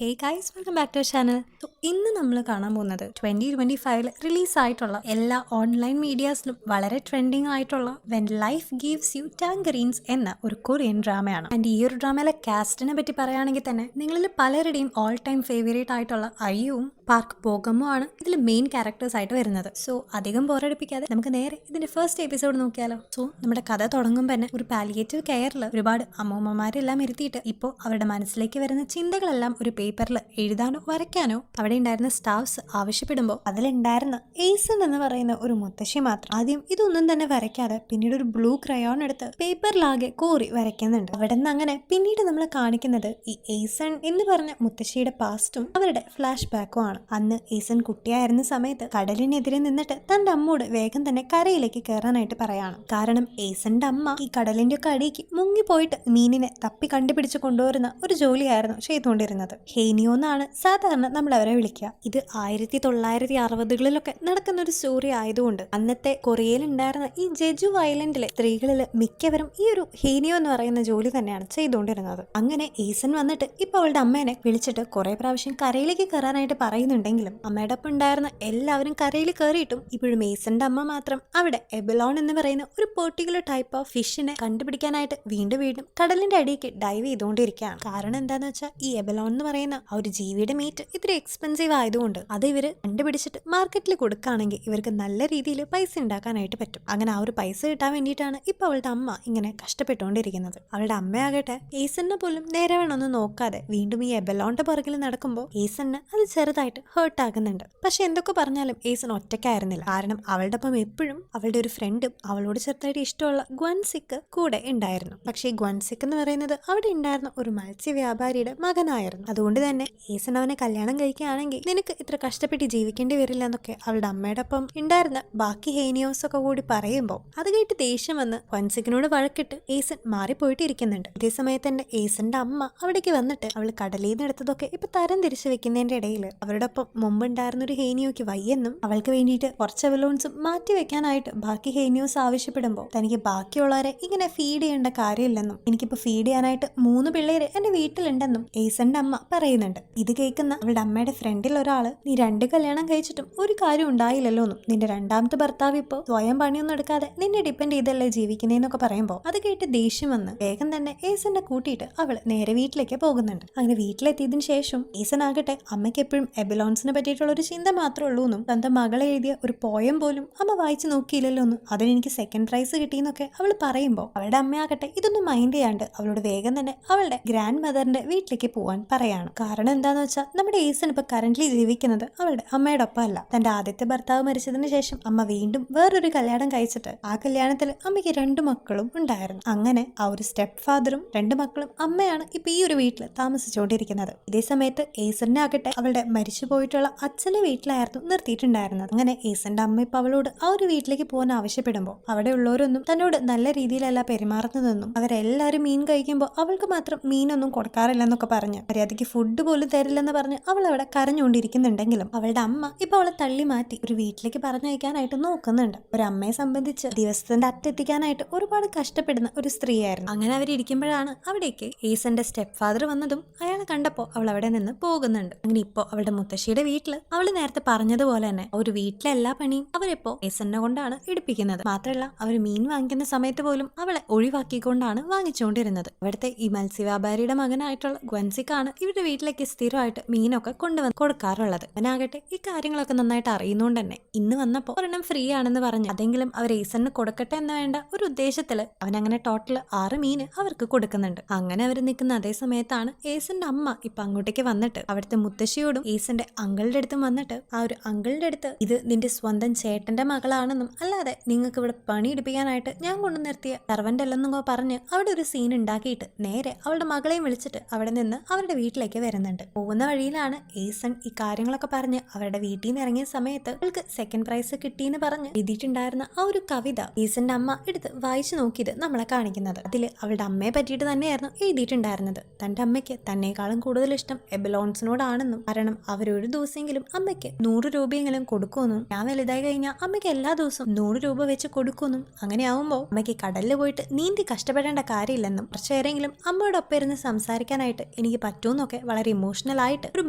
Hey guys, welcome back to channel. So ഇന്ന് നമ്മൾ കാണാൻ പോകുന്നത് 2025 റിലീസായിട്ടുള്ള എല്ലാ ഓൺലൈൻ മീഡിയാസിലും വളരെ ട്രെൻഡിങ് ആയിട്ടുള്ള വെൻ ലൈഫ് ഗീവ്സ് യു ടാങ്കറീൻസ് എന്ന ഒരു കൊറിയൻ ഡ്രാമയാണ്. ആൻഡ് ഈ ഒരു ഡ്രാമയിലെ കാസ്റ്റിനെ പറ്റി പറയുകയാണെങ്കിൽ തന്നെ നിങ്ങളിൽ പലരുടെയും ഓൾ ടൈം ഫേവറേറ്റ് ആയിട്ടുള്ള അയ്യുവും പാർക്ക് ബോഗമോ ആണ് ഇതിൽ മെയിൻ ക്യാരക്ടേഴ്സ് ആയിട്ട് വരുന്നത്. സോ അധികം ബോറടിപ്പിക്കാതെ നമുക്ക് നേരെ ഇതിന്റെ ഫസ്റ്റ് എപ്പിസോഡ് നോക്കിയാലോ. സോ നമ്മുടെ കഥ തുടങ്ങുമ്പോൾ തന്നെ ഒരു പാലിയേറ്റീവ് കെയറിൽ ഒരുപാട് അമ്മൂമ്മമാരെല്ലാം ഇരുത്തിയിട്ട് ഇപ്പോൾ അവരുടെ മനസ്സിലേക്ക് വരുന്ന ചിന്തകളെല്ലാം ഒരു പേപ്പറിൽ എഴുതാനോ വരയ്ക്കാനോ അവിടെ ഉണ്ടായിരുന്ന സ്റ്റാഫ്സ് ആവശ്യപ്പെടുമ്പോൾ അതിലുണ്ടായിരുന്ന ഏസൺ എന്ന് പറയുന്ന ഒരു മുത്തശ്ശി മാത്രം ആദ്യം ഇതൊന്നും തന്നെ വരയ്ക്കാതെ പിന്നീട് ഒരു ബ്ലൂ ക്രയോൺ എടുത്ത് പേപ്പറിലാകെ കോറി വരയ്ക്കുന്നുണ്ട്. അവിടെ നിന്ന് അങ്ങനെ പിന്നീട് നമ്മൾ കാണിക്കുന്നത് ഈ ഏസൺ എന്ന് പറഞ്ഞ മുത്തശ്ശിയുടെ പാസ്റ്റും അവരുടെ ഫ്ലാഷ് ബാക്കും ആണ്. അന്ന് ഏസൺ കുട്ടിയായിരുന്ന സമയത്ത് കടലിനെതിരെ നിന്നിട്ട് തന്റെ അമ്മോട് വേഗം തന്നെ കരയിലേക്ക് കയറാനായിട്ട് പറയാണ്. കാരണം ഏസന്റെ അമ്മ ഈ കടലിന്റെ ഒക്കെ അടിക്ക് മുങ്ങിപ്പോയിട്ട് മീനിനെ തപ്പി കണ്ടുപിടിച്ച് കൊണ്ടുവരുന്ന ഒരു ജോലിയായിരുന്നു ചെയ്തുകൊണ്ടിരുന്നത്. ഹേനിയോ എന്നാണ് സാധാരണ നമ്മൾ അവരെ വിളിക്കുക. ഇത് 1960കളിലൊക്കെ നടക്കുന്ന ഒരു സ്റ്റോറി ആയതുകൊണ്ട് അന്നത്തെ കൊറിയയിൽ ഉണ്ടായിരുന്ന ഈ ജെജു ഐലൻഡിലെ സ്ത്രീകളിൽ മിക്കവരും ഈ ഒരു ഹേനിയോ എന്ന് പറയുന്ന ജോലി തന്നെയാണ് ചെയ്തുകൊണ്ടിരുന്നത്. അങ്ങനെ ഏസൻ വന്നിട്ട് ഇപ്പൊ അവളുടെ അമ്മേനെ വിളിച്ചിട്ട് കുറെ പ്രാവശ്യം കരയിലേക്ക് കയറാനായിട്ട് പറയുന്നുണ്ടെങ്കിലും അമ്മയുടെ ഒപ്പം ഉണ്ടായിരുന്ന എല്ലാവരും കരയിൽ കയറിയിട്ടും ഇപ്പോഴും ഏസന്റെ അമ്മ മാത്രം അവിടെ എബലോൺ എന്ന് പറയുന്ന ഒരു പെർട്ടിക്കുലർ ടൈപ്പ് ഓഫ് ഫിഷിനെ കണ്ടുപിടിക്കാനായിട്ട് വീണ്ടും വീണ്ടും കടലിന്റെ അടിയിലേക്ക് ഡൈവ് ചെയ്തുകൊണ്ടിരിക്കുകയാണ്. കാരണം എന്താന്ന് വെച്ചാൽ ഈ എബലോൺ എന്ന് പറയുന്ന ആ ഒരു ജീവിയുടെ മീറ്റ് ഇത്തിരി എക്സ്പെൻസീവ് ആയതുകൊണ്ട് അത് ഇവര് കണ്ടുപിടിച്ചിട്ട് മാർക്കറ്റിൽ കൊടുക്കുകയാണെങ്കിൽ ഇവർക്ക് നല്ല രീതിയിൽ പൈസ ഉണ്ടാക്കാനായിട്ട് പറ്റും. അങ്ങനെ ആ ഒരു പൈസ കിട്ടാൻ വേണ്ടിയിട്ടാണ് ഇപ്പൊ അവളുടെ അമ്മ ഇങ്ങനെ കഷ്ടപ്പെട്ടുകൊണ്ടിരിക്കുന്നത്. അവളുടെ അമ്മയാകട്ടെ ഏസനെ പോലും നേരെ വേണമെന്ന് നോക്കാതെ വീണ്ടും ഈ എബലോണിന്റെ പുറകിൽ നടക്കുമ്പോൾ ഏസന് അത് ചെറുതായിട്ട് ഹേർട്ട് ആകുന്നുണ്ട്. പക്ഷെ എന്തൊക്കെ പറഞ്ഞാലും ഏസൻ ഒറ്റയ്ക്കായിരുന്നില്ല. കാരണം അവളുടെ ഒപ്പം എപ്പോഴും അവളുടെ ഒരു ഫ്രണ്ടും അവളോട് ചെറുതായിട്ട് ഇഷ്ടമുള്ള ഗ്വൻസിക്ക് കൂടെ ഉണ്ടായിരുന്നു. പക്ഷേ ഈ ഗ്വൻസിക്ക് എന്ന് പറയുന്നത് അവിടെ ഉണ്ടായിരുന്ന ഒരു മത്സ്യ വ്യാപാരിയുടെ മകനായിരുന്നു. അതുകൊണ്ട് തന്നെ ഏസൻ അവനെ കല്യാണം കഴിക്കുകയാണെങ്കിൽ നിനക്ക് ഇത്ര കഷ്ടപ്പെട്ട് ജീവിക്കേണ്ടി വരില്ല എന്നൊക്കെ അവളുടെ അമ്മയുടെ ഒപ്പം ഉണ്ടായിരുന്ന ബാക്കി ഹേനിയോസ് ഒക്കെ കൂടി പറയുമ്പോൾ അത് കേട്ട് ദേഷ്യം വന്ന് ഗ്വൻസിക്കിനോട് വഴക്കിട്ട് ഏസൻ മാറിപ്പോയിട്ട് ഇരിക്കുന്നുണ്ട്. ഇതേ സമയത്ത് തന്നെ ഏസന്റെ അമ്മ അവിടേക്ക് വന്നിട്ട് അവൾ കടലിൽ നിന്ന് എടുത്തതൊക്കെ ഇപ്പൊ തരം തിരിച്ചു വെക്കുന്നതിന്റെ ഇടയിൽ അവരുടെ ഒപ്പം മുമ്പുണ്ടായിരുന്ന ഒരു ഹേനിയോക്ക് വയ്യെന്നും അവൾക്ക് വേണ്ടിയിട്ട് കുറച്ച് ബലൂൺസും മാറ്റി വെക്കാനായിട്ട് ബാക്കി ഹേനിയോസ് ആവശ്യപ്പെടുമ്പോൾ തനിക്ക് ബാക്കിയുള്ളവരെ ഇങ്ങനെ ഫീഡ് ചെയ്യേണ്ട കാര്യമില്ലെന്നും എനിക്കിപ്പോ ഫീഡ് ചെയ്യാനായിട്ട് 3 പിള്ളേര് എന്റെ വീട്ടിലുണ്ടെന്നും ഏസന്റെ അമ്മ പറയുന്നുണ്ട്. ഇത് കേൾക്കുന്ന അവളുടെ അമ്മയുടെ ഫ്രണ്ടിൽ ഒരാള് നീ 2 കല്യാണം കഴിച്ചിട്ടും ഒരു കാര്യം ഉണ്ടായില്ലല്ലോ എന്നും നിന്റെ രണ്ടാമത്തെ ഭർത്താവ് ഇപ്പോ സ്വയം പണിയൊന്നും എടുക്കാതെ നിന്നെ ഡിപ്പെൻഡ് ചെയ്തല്ലേ ജീവിക്കുന്നേന്നൊക്കെ പറയുമ്പോൾ അത് കേട്ട് ദേഷ്യം വന്ന് വേഗം തന്നെ ഏസനെ കൂട്ടിയിട്ട് അവള് നേരെ വീട്ടിലേക്ക് പോകുന്നുണ്ട്. അങ്ങനെ വീട്ടിലെത്തിയതിനു ശേഷം ഏസൻ ആകട്ടെ അമ്മയ്ക്ക് എപ്പോഴും എബലോൺസിനെ പറ്റിയിട്ടുള്ള ഒരു ചിന്ത മാത്രമേ ഉള്ളൂ എന്നും തന്റെ മകളെ എഴുതിയ ഒരു പോയം പോലും അമ്മ വായിച്ചു നോക്കിയില്ലല്ലോ എന്നും അതിനെനിക്ക് സെക്കൻഡ് പ്രൈസ് കിട്ടിയെന്നൊക്കെ അവൾ പറയുമ്പോൾ അവളുടെ അമ്മയാകട്ടെ ഇതൊന്നും മൈൻഡ് ചെയ്യാണ്ട് അവളോട് വേഗം തന്നെ അവളുടെ ഗ്രാൻഡ് മദറിന്റെ വീട്ടിലേക്ക് പോവാൻ പറയാണ്. കാരണം എന്താന്ന് വെച്ചാൽ നമ്മുടെ ഏസൻ ഇപ്പൊ കറന്റ്ലി ജീവിക്കുന്നത് അവളുടെ അമ്മയുടെ ഒപ്പം അല്ല. തന്റെ ആദ്യത്തെ ഭർത്താവ് മരിച്ചതിന് ശേഷം അമ്മ വീണ്ടും വേറൊരു കല്യാണം കഴിച്ചിട്ട് ആ കല്യാണത്തിൽ അമ്മയ്ക്ക് 2 മക്കളും ഉണ്ടായിരുന്നു. അങ്ങനെ ആ ഒരു സ്റ്റെപ്പ് ഫാദറും 2 മക്കളും അമ്മയാണ് ഇപ്പൊ ഈ ഒരു വീട്ടിൽ താമസിച്ചുകൊണ്ടിരിക്കുന്നത്. ഇതേ സമയത്ത് ഏസനെ ആകട്ടെ അവളുടെ മരിച്ചു പോയിട്ടുള്ള അച്ഛന്റെ വീട്ടിലായിരുന്നു നിർത്തിയിട്ടുണ്ടായിരുന്നത്. അങ്ങനെ ഏസന്റെ അമ്മ ഇപ്പൊ അവളോട് ആ ഒരു വീട്ടിലേക്ക് പോകാൻ ആവശ്യപ്പെടുമ്പോൾ അവിടെ ഉള്ളവരൊന്നും തന്നോട് നല്ല രീതിയിലല്ല പെരുമാറുന്നതെന്നും അവരെല്ലാരും മീൻ കഴിക്കുമ്പോൾ അവൾക്ക് മാത്രം മീനൊന്നും കൊടുക്കാറില്ലെന്നൊക്കെ പറഞ്ഞ് മര്യാദയ്ക്ക് ഫുഡ് പോലും തരില്ലെന്ന് പറഞ്ഞ് അവൾ അവിടെ കരഞ്ഞുകൊണ്ടിരിക്കുന്നുണ്ടെങ്കിലും അവളുടെ അമ്മ ഇപ്പൊ അവളെ തള്ളി മാറ്റി ഒരു വീട്ടിലേക്ക് പറഞ്ഞയക്കാനായിട്ട് നോക്കുന്നുണ്ട്. ഒരു അമ്മയെ സംബന്ധിച്ച് ദിവസത്തിന്റെ അറ്റെത്തിക്കാനായിട്ട് ഒരുപാട് കഷ്ടപ്പെടുന്ന ഒരു സ്ത്രീയായിരുന്നു. അങ്ങനെ അവരിയ്ക്കുമ്പോഴാണ് അവിടേക്ക് ഏസന്റെ സ്റ്റെപ്പ് ഫാദർ വന്നതും അയാളെ കണ്ടപ്പോൾ അവൾ അവിടെ നിന്ന് പോകുന്നുണ്ട്. അങ്ങനെ ഇപ്പോ അവളുടെ മുത്തശ്ശിയുടെ വീട്ടില് അവള് നേരത്തെ പറഞ്ഞതുപോലെ തന്നെ ഒരു വീട്ടിലെ എല്ലാ പണിയും അവരിപ്പോ ഏസനെ കൊണ്ടാണ് എടുപ്പിക്കുന്നത്. മാത്രമല്ല അവർ മീൻ വാങ്ങിക്കുന്ന സമയത്ത് പോലും അവളെ ഒഴിവാക്കിക്കൊണ്ടാണ് വാങ്ങിച്ചുകൊണ്ടിരുന്നത്. അവിടുത്തെ ഈ മത്സ്യവ്യാപാരിയുടെ മകനായിട്ടുള്ള ഗ്വൻസിക്കാണ് ഇവരുടെ വീട്ടിലേക്ക് സ്ഥിരമായിട്ട് മീനൊക്കെ കൊണ്ടുവന്ന് കൊടുക്കാറുള്ളത്. അവനാകട്ടെ ഈ കാര്യങ്ങളൊക്കെ നന്നായിട്ട് അറിയുന്നോണ്ട് തന്നെ ഇന്ന് വന്നപ്പോൾ ഒരെണ്ണം ഫ്രീ ആണെന്ന് പറഞ്ഞു അതെങ്കിലും അവർ ഏസന് കൊടുക്കട്ടെ എന്ന് വേണ്ട ഒരു ഉദ്ദേശത്തില് അവനങ്ങനെ ടോട്ടൽ 6 മീന് അവർക്ക് കൊടുക്കുന്നുണ്ട്. അങ്ങനെ അവർ നിൽക്കുന്ന അതേ സമയത്താണ് ഏസന്റെ അമ്മ ഇപ്പൊ അങ്ങോട്ടേക്ക് വന്നിട്ട് അവിടുത്തെ മുത്തശ്ശിയോടും ഏസന്റെ അങ്കിളുടെ അടുത്തും വന്നിട്ട് ആ ഒരു അങ്കിളുടെ അടുത്ത് ഇത് നിന്റെ സ്വന്തം ചേട്ടന്റെ മകളാണെന്നും അല്ലാതെ നിങ്ങൾക്ക് ഇവിടെ പണി എടുപ്പിക്കാനായിട്ട് ഞാൻ കൊണ്ടു നിർത്തിയ സർവന്റ് അല്ലെന്നും പറഞ്ഞ് അവിടെ ഒരു സീൻ ഉണ്ടാക്കിയിട്ട് നേരെ അവളുടെ മകളെയും വിളിച്ചിട്ട് അവിടെ നിന്ന് അവരുടെ വീട്ടിലേക്ക് വരുന്നുണ്ട്. പോകുന്ന വഴിയിലാണ് ഏസൻ ഈസൺ ഈ കാര്യങ്ങളൊക്കെ പറഞ്ഞ് അവരുടെ വീട്ടിൽ നിന്ന് ഇറങ്ങിയ സമയത്ത് അവൾക്ക് സെക്കൻഡ് പ്രൈസ് കിട്ടിയെന്ന് പറഞ്ഞ് എഴുതിയിട്ടുണ്ടായിരുന്ന ആ ഒരു കവിത ഈസന്റെ അമ്മ എടുത്ത് വായിച്ചു നോക്കിയത് നമ്മളെ കാണിക്കുന്നത്. അതിൽ അവളുടെ അമ്മയെ പറ്റിയിട്ട് തന്നെയായിരുന്നു എഴുതിയിട്ടുണ്ടായിരുന്നത്. തന്റെ അമ്മയ്ക്ക് തന്നെക്കാളും കൂടുതൽ ഇഷ്ടം എബലോൺസിനോടാണെന്നും, കാരണം അവരൊരു ദിവസമെങ്കിലും അമ്മയ്ക്ക് 100 രൂപയെങ്കിലും കൊടുക്കുമെന്നും, ഞാൻ വലുതായി കഴിഞ്ഞാൽ അമ്മയ്ക്ക് എല്ലാ ദിവസവും 100 രൂപ വെച്ച് കൊടുക്കുമെന്നും, അങ്ങനെ ആവുമ്പോൾ അമ്മയ്ക്ക് കടലിൽ പോയിട്ട് നീന്തി കഷ്ടപ്പെടേണ്ട കാര്യമില്ലെന്നും, കുറച്ചേരെങ്കിലും അമ്മയോടൊപ്പം ഇരുന്ന് സംസാരിക്കാനായിട്ട് എനിക്ക് പറ്റുമെന്നൊക്കെ വളരെ ഇമോഷണൽ ആയിട്ട് ഒരു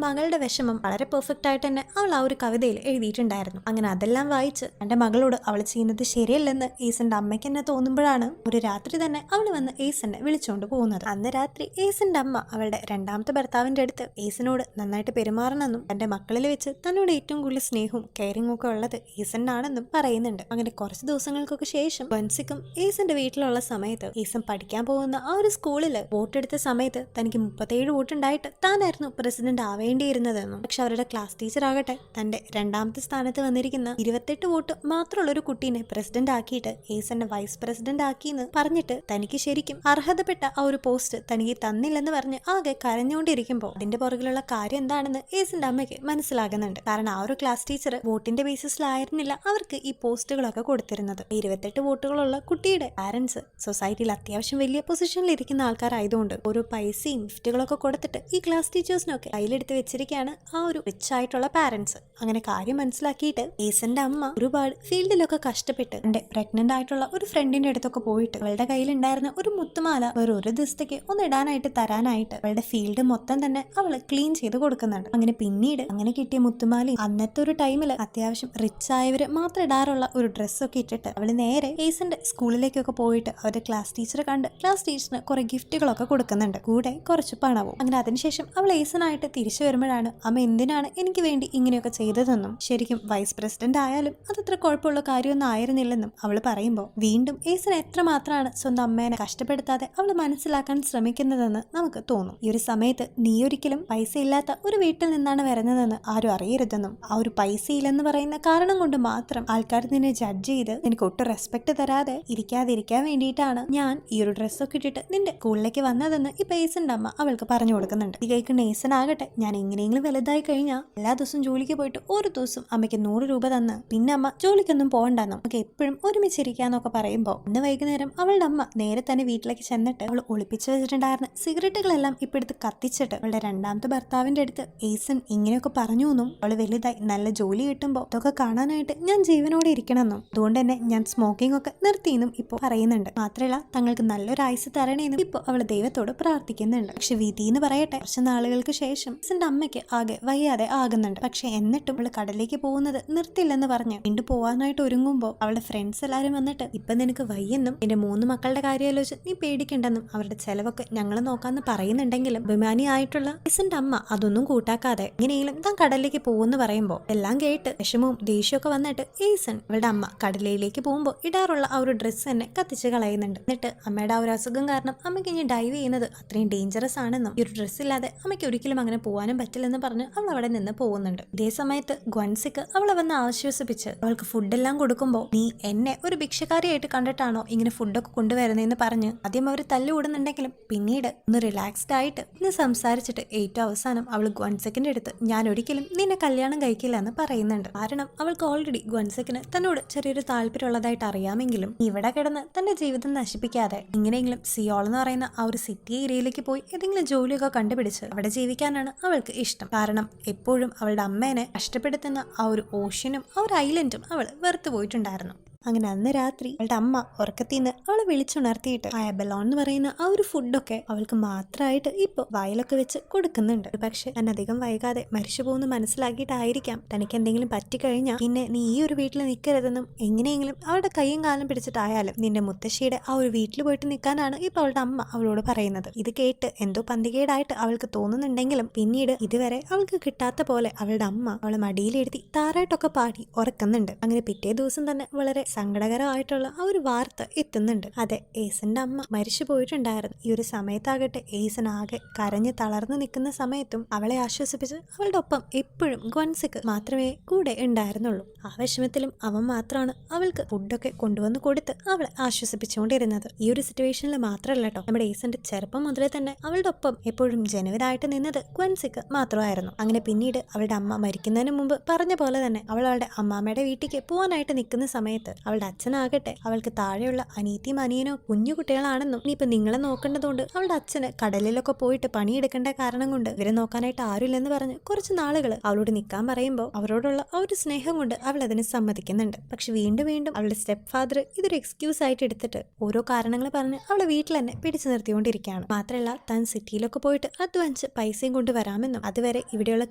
മകളുടെ വിഷമം വളരെ പെർഫെക്റ്റ് ആയിട്ട് തന്നെ അവൾ ആ ഒരു കവിതയിൽ എഴുതിയിട്ടുണ്ടായിരുന്നു. അങ്ങനെ അതെല്ലാം വായിച്ച് തന്റെ മകളോട് അവൾ ചെയ്യുന്നത് ശരിയല്ലെന്ന് ഈസന്റെ അമ്മയ്ക്ക് തന്നെ തോന്നുമ്പോഴാണ് ഒരു രാത്രി തന്നെ അവൾ വന്ന് ഈസനെ വിളിച്ചുകൊണ്ട് പോകുന്നത്. അന്ന് രാത്രി ഈസന്റെ അമ്മ അവളുടെ രണ്ടാമത്തെ ഭർത്താവിന്റെ അടുത്ത് ഈസനോട് നന്നായിട്ട് പെരുമാറണമെന്നും തന്റെ മക്കളിൽ വെച്ച് തന്നോട് ഏറ്റവും കൂടുതൽ സ്നേഹവും കെയറിംഗും ഒക്കെ ഉള്ളത് ഈസനാണെന്നും പറയുന്നുണ്ട്. അങ്ങനെ കുറച്ച് ദിവസങ്ങൾക്കൊക്കെ ശേഷം വൻസിക്കും ഈസന്റെ വീട്ടിലുള്ള സമയത്ത് ഈസൻ പഠിക്കാൻ പോകുന്ന ആ ഒരു സ്കൂളിൽ വോട്ടെടുത്ത സമയത്ത് തനിക്ക് 37 വോട്ടുണ്ടായിട്ട് താനായിരുന്നു പ്രസിഡന്റ് ആവേണ്ടിയിരുന്നതെന്നും, പക്ഷെ അവരുടെ ക്ലാസ് ടീച്ചർ ആകട്ടെ തന്റെ രണ്ടാമത്തെ സ്ഥാനത്ത് വന്നിരിക്കുന്ന 28 വോട്ട് മാത്രമുള്ള ഒരു കുട്ടീനെ പ്രസിഡന്റ് ആക്കിയിട്ട് ഈസനെ വൈസ് പ്രസിഡന്റ് ആക്കിയെന്ന് പറഞ്ഞിട്ട് തനിക്ക് ശരിക്കും അർഹതപ്പെട്ട ആ ഒരു പോസ്റ്റ് തനിക്ക് തന്നില്ലെന്ന് പറഞ്ഞ് ആകെ കരഞ്ഞുകൊണ്ടിരിക്കുമ്പോൾ അതിന്റെ പുറകിലുള്ള കാര്യം എന്താണെന്ന് ഈസന്റെ അമ്മയ്ക്ക് മനസ്സിലാകുന്നുണ്ട്. കാരണം ആ ഒരു ക്ലാസ് ടീച്ചർ വോട്ടിന്റെ ബേസിസിലായിരുന്നില്ല അവർക്ക് ഈ പോസ്റ്റുകളൊക്കെ കൊടുത്തിരുന്നത്. 28 വോട്ടുകളുള്ള കുട്ടിയുടെ പാരന്റ്സ് സൊസൈറ്റിയിൽ അത്യാവശ്യം വലിയ പൊസിഷനിൽ ഇരിക്കുന്ന ആൾക്കാരായതുകൊണ്ട് ഓരോ പൈസയും ഗിഫ്റ്റുകളൊക്കെ കൊടുത്തിട്ട് ഈ ക്ലാസ് ടീച്ചേഴ്സിനൊക്കെ കയ്യിലെടുത്ത് വെച്ചിരിക്കുകയാണ് ആ ഒരു റിച്ച് ആയിട്ടുള്ള പാരന്റ്സ്. അങ്ങനെ കാര്യം മനസ്സിലാക്കിയിട്ട് ഈസന്റെ അമ്മ ഒരുപാട് ഫീൽഡിലൊക്കെ കഷ്ടപ്പെട്ട് എന്റെ പ്രഗ്നന്റ് ആയിട്ടുള്ള ഒരു ഫ്രണ്ടിന്റെ അടുത്തൊക്കെ പോയിട്ട് അവളുടെ കയ്യിലുണ്ടായിരുന്ന ഒരു മുത്തുമാല വേറെ ഒരു ദിവസത്തേക്ക് ഒന്ന് ഇടാനായിട്ട് തരാനായിട്ട് അവളുടെ ഫീൽഡ് മൊത്തം തന്നെ അവള് ക്ലീൻ ചെയ്ത് കൊടുക്കുന്നുണ്ട്. അങ്ങനെ പിന്നീട് അങ്ങനെ കിട്ടിയ മുത്തുമാലയും അന്നത്തെ ഒരു ടൈമിൽ അത്യാവശ്യം റിച്ച് ആയവര് മാത്രം ഇടാറുള്ള ഒരു ഡ്രസ്സൊക്കെ ഇട്ടിട്ട് അവള് നേരെ ഈസന്റെ സ്കൂളിലേക്കൊക്കെ പോയിട്ട് അവരുടെ ക്ലാസ് ടീച്ചറെ കണ്ട് ക്ലാസ് ടീച്ചറിന് കുറെ ഗിഫ്റ്റുകളൊക്കെ കൊടുക്കുന്നുണ്ട്, കൂടെ കുറച്ച് പണവും. അങ്ങനെ അതിനുശേഷം അവൾ ഈസനായിട്ട് തിരിച്ചു വരുമ്പോഴാണ് അമ്മ എന്തിനാണ് എനിക്ക് വേണ്ടി ഇങ്ങനെയൊക്കെ ചെയ്തതെന്നും, ശരിക്കും വൈസ് പ്രസിഡന്റ് ആയാലും അതത്ര കുഴപ്പമുള്ള കാര്യമൊന്നും ആയിരുന്നില്ലെന്നും അവൾ പറയുമ്പോൾ വീണ്ടും ഈസൻ എത്രമാത്രമാണ് സ്വന്തം അമ്മേനെ കഷ്ടപ്പെടുത്താതെ അവൾ മനസ്സിലാക്കാൻ ശ്രമിക്കുന്നതെന്ന് നമുക്ക് തോന്നും. ഈ ഒരു സമയത്ത് നീ ഒരിക്കലും പൈസ ഇല്ലാത്ത ഒരു വീട്ടിൽ നിന്നാണ് വരുന്നതെന്ന് ആരും അറിയരുതെന്നും, ആ ഒരു പൈസ ഇല്ലെന്ന് പറയുന്ന കാരണം കൊണ്ട് മാത്രം ആൾക്കാർ നിന്നെ ജഡ്ജ് ചെയ്ത് നിനക്ക് ഒട്ടും റെസ്പെക്ട് തരാതെ ഇരിക്കാതിരിക്കാൻ വേണ്ടിയിട്ടാണ് ഞാൻ ഈ ഒരു ഡ്രസ്സൊക്കെ ഇട്ടിട്ട് നിന്റെ സ്കൂളിലേക്ക് വന്നതെന്ന് ഇപ്പൊ ഈസന്റെ അമ്മ അവൾക്ക് പറഞ്ഞു കൊടുക്കുന്നുണ്ട്. ഈ കേൾക്കുന്ന ഈസൻ ആകട്ടെ ഞാൻ എങ്ങനെയെങ്കിലും വലുതായി കഴിഞ്ഞാൽ എല്ലാ ദിവസവും ജോലിക്ക് പോയിട്ട് ഒരു ദിവസം അമ്മയ്ക്ക് 100 രൂപ തന്ന് പിന്നെ അമ്മ ജോലിക്കൊന്നും പോകണ്ടെന്നും നമുക്ക് എപ്പോഴും ഒരുമിച്ചിരിക്കാന്നൊക്കെ പറയുമ്പോൾ ഇന്ന് വൈകുന്നേരം അവളുടെ അമ്മ നേരെ തന്നെ വീട്ടിലേക്ക് ചെന്നിട്ട് അവൾ ഒളിപ്പിച്ചു വെച്ചിട്ടുണ്ടായിരുന്ന സിഗരറ്റുകളെല്ലാം ഇപ്പൊ എടുത്ത് കത്തിച്ചിട്ട് അവളുടെ രണ്ടാമത്തെ ഭർത്താവിന്റെ അടുത്ത് ഈസൻ ഇങ്ങനെയൊക്കെ പറഞ്ഞു എന്നും അവള് വലുതായി നല്ല ജോലി കിട്ടുമ്പോൾ ഇതൊക്കെ കാണാനായിട്ട് ഞാൻ ജീവനോടെ ഇരിക്കണമെന്നും അതുകൊണ്ട് തന്നെ ഞാൻ സ്മോക്കിംഗ് ഒക്കെ നിർത്തിയെന്നും ഇപ്പോൾ പറയുന്നുണ്ട്. മാത്രമല്ല തങ്ങൾക്ക് നല്ലൊരു ആയുസ് തരണേന്നും ഇപ്പോൾ അവള് ദൈവത്തോട് പ്രാർത്ഥിക്കുന്നുണ്ട്. പക്ഷെ വിധി എന്ന് പറയട്ടെ കുറച്ച് നാളുകൾക്ക് ശേഷം ഈസന്റെ അമ്മയ്ക്ക് ആകെ വയ്യാതെ ആകുന്നുണ്ട്. പക്ഷെ എന്നിട്ടും അവള് കടലിലേക്ക് പോകുന്നത് നിർത്തില്ലെന്ന് പറഞ്ഞ് വീണ്ടും പോവാനായിട്ട് ഒരുങ്ങുമ്പോൾ അവളുടെ ഫ്രണ്ട്സ് എല്ലാരും വന്നിട്ട് ഇപ്പൊ നിനക്ക് വയ്യെന്നും എന്റെ 3 മക്കളുടെ കാര്യം ആലോചിച്ച് നീ പേടിക്കണ്ടെന്നും അവരുടെ ചെലവൊക്കെ ഞങ്ങൾ നോക്കാന്ന് പറയുന്നുണ്ടെങ്കിലും അഭിമാനിയായിട്ടുള്ള ഈസന്റെ അമ്മ അതൊന്നും കൂട്ടാക്കാതെ എങ്ങനെയെങ്കിലും താൻ കടലിലേക്ക് പോകുമെന്ന് പറയുമ്പോൾ എല്ലാം കേട്ട് വിഷമവും ദേഷ്യമൊക്കെ വന്നിട്ട് ഈസൻ അവളുടെ അമ്മ കടലിലേക്ക് പോകുമ്പോൾ ഇടാറുള്ള ആ ഒരു ഡ്രസ്സ് തന്നെ കത്തിച്ച് കളയുന്നുണ്ട്. എന്നിട്ട് അമ്മയുടെ ആ ഒരു അസുഖം കാരണം അമ്മയ്ക്ക് ഇനി ഡൈവ് ചെയ്യുന്നത് അത്രയും ഡേഞ്ചറസ് ആണെന്നും ഈ ഒരു ഡ്രസ്സ് ഇല്ലാതെ അമ്മയ്ക്ക് ഒരിക്കലും അങ്ങനെ പോകാനും പറ്റില്ലെന്ന് പറഞ്ഞ് അവൾ അവിടെ നിന്ന് പോകുന്നുണ്ട്. ഇതേ സമയത്ത് ഗ്വൻസിക്ക് അവളെ വന്ന് ആശ്വസിപ്പിച്ച് അവൾക്ക് ഫുഡെല്ലാം കൊടുക്കുമ്പോൾ നീ എന്നെ ഒരു ഭിക്ഷക്കാരിയായിട്ട് കണ്ടിട്ടാണോ ഇങ്ങനെ ഫുഡൊക്കെ കൊണ്ടുവരുന്നതെന്ന് പറഞ്ഞ് ആദ്യം അവർ തല്ലുകൂടുന്നുണ്ടെങ്കിലും പിന്നീട് ഒന്ന് റിലാക്സ്ഡ് ആയിട്ട് ഇന്ന് സംസാരിച്ചിട്ട് ഏറ്റവും അവസാനം അവൾ ഗ്വൻസിക്കിന്റെ അടുത്ത് ഞാൻ ഒരിക്കലും നിന്നെ കല്യാണം കഴിക്കില്ല എന്ന് പറയുന്നുണ്ട്. കാരണം അവൾക്ക് ഓൾറെഡി ഗ്വൻസിക്കിന് തന്നോട് ചെറിയൊരു താല്പര്യമുള്ളതായിട്ട് അറിയാമെങ്കിലും ഇവിടെ കിടന്ന് തന്റെ ജീവിതം നശിപ്പിക്കാതെ എങ്ങനെയെങ്കിലും സിയോൾ എന്ന് പറയുന്ന ആ ഒരു സിറ്റി ഏരിയയിലേക്ക് പോയി ഏതെങ്കിലും ജോലിയൊക്കെ കണ്ടുപിടിച്ച് അവിടെ ജീവിക്കാനാണ് അവൾക്ക് ഇഷ്ടം. കാരണം എപ്പോഴും അവളുടെ അമ്മേനെ കഷ്ടപ്പെടുത്തുന്ന ആ ഒരു ഓഷ്യനും ആ ഒരു ഐലൻഡും അവൾ വെറുത്തു പോയിട്ടുണ്ടായിരുന്നു. അങ്ങനെ അന്ന് രാത്രി അവളുടെ അമ്മ ഉറക്കത്തിന്ന് അവളെ വിളിച്ചുണർത്തിയിട്ട് ആ എബലോൺ എന്ന് പറയുന്ന ആ ഒരു ഫുഡൊക്കെ അവൾക്ക് മാത്രമായിട്ട് ഇപ്പൊ വായിലൊക്കെ വെച്ച് കൊടുക്കുന്നുണ്ട്. പക്ഷെ ഞാൻ അധികം വൈകാതെ മരിച്ചു പോകുന്നു മനസ്സിലാക്കിയിട്ടായിരിക്കാം തനിക്ക് എന്തെങ്കിലും പറ്റിക്കഴിഞ്ഞാൽ പിന്നെ നീ ഈ ഒരു വീട്ടിൽ നിൽക്കരുതെന്നും എങ്ങനെയെങ്കിലും അവളുടെ കൈയും കാലം പിടിച്ചിട്ടായാലും നിന്റെ മുത്തശ്ശിയുടെ ആ ഒരു വീട്ടിൽ പോയിട്ട് നിൽക്കാനാണ് ഇപ്പൊ അവളുടെ അമ്മ അവളോട് പറയുന്നത്. ഇത് കേട്ട് എന്തോ പന്തികേടായിട്ട് അവൾക്ക് തോന്നുന്നുണ്ടെങ്കിലും പിന്നീട് ഇതുവരെ അവൾക്ക് കിട്ടാത്ത പോലെ അവളുടെ അമ്മ അവളെ മടിയിലെടുത്തി താരായിട്ടൊക്കെ പാടി ഉറക്കുന്നുണ്ട്. അങ്ങനെ പിറ്റേ ദിവസം തന്നെ വളരെ സങ്കടകരമായിട്ടുള്ള ആ ഒരു വാർത്ത എത്തുന്നുണ്ട്. അതെ, ഏസന്റെ അമ്മ മരിച്ചു പോയിട്ടുണ്ടായിരുന്നു. ഈ ഒരു സമയത്താകട്ടെ ഏസൻ ആകെ കരഞ്ഞ് തളർന്നു നിൽക്കുന്ന സമയത്തും അവളെ ആശ്വസിപ്പിച്ച് അവളുടെ ഒപ്പം എപ്പോഴും ഗ്വൻസിക്ക് മാത്രമേ കൂടെ ഉണ്ടായിരുന്നുള്ളൂ. ആ വിഷമത്തിലും അവൻ മാത്രമാണ് അവൾക്ക് ഫുഡൊക്കെ കൊണ്ടുവന്ന് കൊടുത്ത് അവളെ ആശ്വസിപ്പിച്ചുകൊണ്ടിരുന്നത്. ഈ ഒരു സിറ്റുവേഷനിൽ മാത്രമല്ല കേട്ടോ, നമ്മുടെ ഏസന്റെ ചെറുപ്പം മുതലേ തന്നെ അവളുടെ ഒപ്പം എപ്പോഴും ജനുവനായിട്ട് നിന്നത് ഗ്വൻസിക്ക് മാത്രമായിരുന്നു. അങ്ങനെ പിന്നീട് അവളുടെ അമ്മ മരിക്കുന്നതിന് മുമ്പ് പറഞ്ഞ പോലെ തന്നെ അവൾ അവളുടെ അമ്മാമ്മയുടെ വീട്ടിലേക്ക് പോകാനായിട്ട് നിൽക്കുന്ന സമയത്ത് അവളുടെ അച്ഛനാകട്ടെ അവൾക്ക് താഴെയുള്ള അനിയത്തിയും അനിയനോ കുഞ്ഞു കുട്ടികളാണെന്നും ഇനിയിപ്പോൾ നിങ്ങളെ നോക്കേണ്ടതുകൊണ്ട് അവളുടെ അച്ഛന് കടലിലൊക്കെ പോയിട്ട് പണിയെടുക്കേണ്ട കാരണം കൊണ്ട് ഇവരെ നോക്കാനായിട്ട് ആരുമില്ലെന്ന് പറഞ്ഞ് കുറച്ച് നാളുകൾ അവളോട് നിൽക്കാൻ പറയുമ്പോൾ അവരോടുള്ള ആ ഒരു സ്നേഹം കൊണ്ട് അവൾ അതിന് സമ്മതിക്കുന്നുണ്ട്. പക്ഷെ വീണ്ടും വീണ്ടും അവളുടെ സ്റ്റെപ്പ് ഫാദർ ഇതൊരു എക്സ്ക്യൂസ് ആയിട്ട് എടുത്തിട്ട് ഓരോ കാരണങ്ങൾ പറഞ്ഞ് അവളെ വീട്ടിൽ തന്നെ പിടിച്ചു നിർത്തിക്കൊണ്ടിരിക്കുകയാണ്. മാത്രമല്ല താൻ സിറ്റിയിലൊക്കെ പോയിട്ട് അധ്വാനിച്ച് പൈസയും കൊണ്ട് വരാമെന്നും അതുവരെ ഇവിടെയുള്ള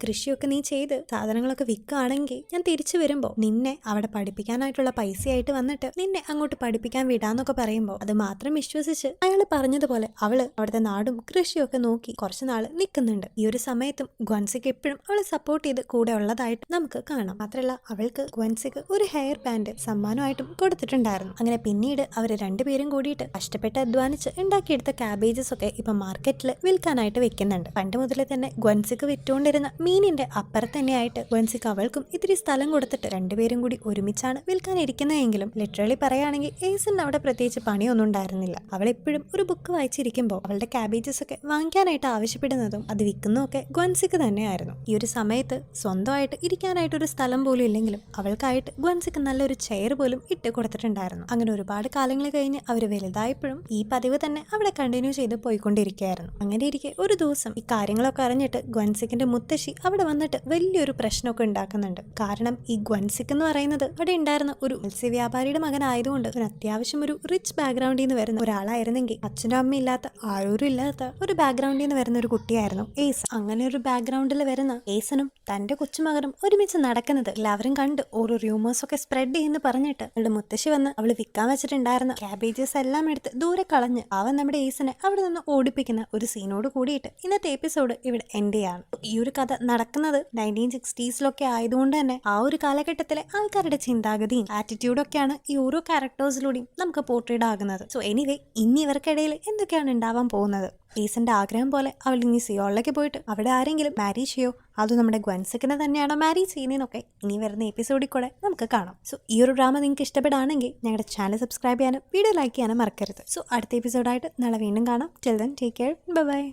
കൃഷിയൊക്കെ നീ ചെയ്ത് സാധനങ്ങളൊക്കെ വിൽക്കുകയാണെങ്കിൽ ഞാൻ തിരിച്ചു വരുമ്പോൾ നിന്നെ അവിടെ പഠിപ്പിക്കാനായിട്ടുള്ള പൈസയായിട്ട് വന്നിട്ട് നിന്നെ അങ്ങോട്ട് പഠിപ്പിക്കാൻ വിടാന്നൊക്കെ പറയുമ്പോൾ അത് മാത്രം വിശ്വസിച്ച് അയാൾ പറഞ്ഞതുപോലെ അവള് അവിടുത്തെ നാടും കൃഷിയൊക്കെ നോക്കി കുറച്ചു നാൾ നിൽക്കുന്നുണ്ട്. ഈ ഒരു സമയത്തും ഗ്വൻസിക്ക് എപ്പോഴും അവളെ സപ്പോർട്ട് ചെയ്ത് കൂടെ ഉള്ളതായിട്ട് നമുക്ക് കാണാം. മാത്രമല്ല അവൾക്ക് ഗ്വൻസിക്ക് ഒരു ഹെയർ ബാൻഡ് സമ്മാനമായിട്ടും കൊടുത്തിട്ടുണ്ടായിരുന്നു. അങ്ങനെ പിന്നീട് അവർ രണ്ടുപേരും കൂടിയിട്ട് കഷ്ടപ്പെട്ട് അധ്വാനിച്ച് ഉണ്ടാക്കിയെടുത്ത ക്യാബേജസ് ഒക്കെ ഇപ്പൊ മാർക്കറ്റിൽ വിൽക്കാനായിട്ട് വെക്കുന്നുണ്ട്. പണ്ട് മുതലേ തന്നെ ഗ്വൻസിക്ക് വിറ്റുകൊണ്ടിരുന്ന മീനിന്റെ അപ്പുറത്ത് തന്നെയായിട്ട് ഗ്വൻസിക്ക് അവൾക്കും ഇത്തിരി സ്ഥലം കൊടുത്തിട്ട് രണ്ടുപേരും കൂടി ഒരുമിച്ചാണ് വിൽക്കാനിരിക്കുന്നതെങ്കിലും ലിറ്ററലി പറയുകയാണെങ്കിൽ ഏസന് അവിടെ പ്രത്യേകിച്ച് പണിയൊന്നും ഉണ്ടായിരുന്നില്ല. അവൾ എപ്പോഴും ഒരു ബുക്ക് വായിച്ചിരിക്കുമ്പോൾ അവളുടെ ക്യാബേജസ് ഒക്കെ വാങ്ങിക്കാനായിട്ട് ആവശ്യപ്പെടുന്നതും അത് വിൽക്കുന്നതൊക്കെ ഗ്വൻസിക്ക് തന്നെയായിരുന്നു. ഈ ഒരു സമയത്ത് സ്വന്തമായിട്ട് ഇരിക്കാനായിട്ട് ഒരു സ്ഥലം പോലും ഇല്ലെങ്കിലും അവൾക്കായിട്ട് ഗ്വൻസിക്ക് നല്ലൊരു ചെയർ പോലും ഇട്ട് കൊടുത്തിട്ടുണ്ടായിരുന്നു. അങ്ങനെ ഒരുപാട് കാലങ്ങൾ കഴിഞ്ഞ് അവർ വലുതായപ്പോഴും ഈ പതിവ് തന്നെ അവിടെ കണ്ടിന്യൂ ചെയ്ത് പോയിക്കൊണ്ടിരിക്കുകയായിരുന്നു. അങ്ങനെ ഇരിക്കെ ഒരു ദിവസം ഈ കാര്യങ്ങളൊക്കെ അറിഞ്ഞിട്ട് ഗ്വൻസിക്കിന്റെ മുത്തശ്ശി അവിടെ വന്നിട്ട് വലിയൊരു പ്രശ്നമൊക്കെ ഉണ്ടാക്കുന്നുണ്ട്. കാരണം ഈ ഗ്വൻസിക്ക് എന്ന് പറയുന്നത് അവിടെ ഉണ്ടായിരുന്ന ഒരു മത്സ്യവ്യാപാരിയുടെ മകനായതുകൊണ്ട് ഒരു അത്യാവശ്യം ഒരു റിച്ച് ബാക്ക്ഗ്രൗണ്ടിൽ നിന്ന് വരുന്ന ഒരാളായിരുന്നെങ്കിൽ അച്ഛനും അമ്മ ഇല്ലാത്ത ആരോരും ഇല്ലാത്ത ഒരു ബാക്ക്ഗ്രൗണ്ടിൽ നിന്ന് വരുന്ന ഒരു കുട്ടിയായിരുന്നു ഏസ്. അങ്ങനെ ഒരു ബാക്ക്ഗ്രൗണ്ടിൽ വരുന്ന ഏസനും തന്റെ കൊച്ചുമകനും ഒരുമിച്ച് നടക്കുന്നത് എല്ലാവരും കണ്ട് ഓരോ റൂമേഴ്സ് ഒക്കെ സ്പ്രെഡ് ചെയ്യുന്ന പറഞ്ഞിട്ട് അവളുടെ മുത്തശ്ശി വന്ന് അവള് വിൽക്കാൻ വെച്ചിട്ടുണ്ടായിരുന്ന ക്യാബേജസ് എല്ലാം എടുത്ത് ദൂരെ കളഞ്ഞ് അവൻ നമ്മുടെ ഏസിനെ അവിടെ നിന്ന് ഓടിപ്പിക്കുന്ന ഒരു സീനോട് കൂടിയിട്ട് ഇന്നത്തെ എപ്പിസോഡ് ഇവിടെ എൻഡ് ചെയ്യാണ്. ഈ ഒരു കഥ നടക്കുന്നത് 1960s ആയതുകൊണ്ട് തന്നെ ആ ഒരു കാലഘട്ടത്തിലെ ആൾക്കാരുടെ ചിന്താഗതിയും ആറ്റിറ്റ്യൂഡും ഒക്കെയാണ് ഈ ഓരോ ക്യാരക്ടേഴ്സിലൂടെയും നമുക്ക് പോർട്രേറ്റ് ആകുന്നത്. സോ എനിവേ ഇനി ഇവർക്കിടയിൽ എന്തൊക്കെയാണ് ഉണ്ടാവാൻ പോകുന്നത്? ഏസന്റെ ആഗ്രഹം പോലെ അവൾ ഇനി സിയോളിലേക്ക് പോയിട്ട് അവിടെ ആരെങ്കിലും മാരേജ് ചെയ്യോ, അതും നമ്മുടെ ഗ്വൻസിക്കിനെ തന്നെയാണോ മാരേജ് ചെയ്യുന്നതെന്നൊക്കെ ഇനി വരുന്ന എപ്പിസോഡിൽ കൂടെ നമുക്ക് കാണാം. സോ ഈ ഒരു ഡ്രാമ നിങ്ങൾക്ക് ഇഷ്ടപ്പെടുകയാണെങ്കിൽ ഞങ്ങളുടെ ചാനൽ സബ്സ്ക്രൈബ് ചെയ്യാനും വീഡിയോ ലൈക്ക് ചെയ്യാനും മറക്കരുത്. സോ അടുത്ത എപ്പിസോഡായിട്ട് നാളെ വീണ്ടും കാണാം. Till then take care, bye bye.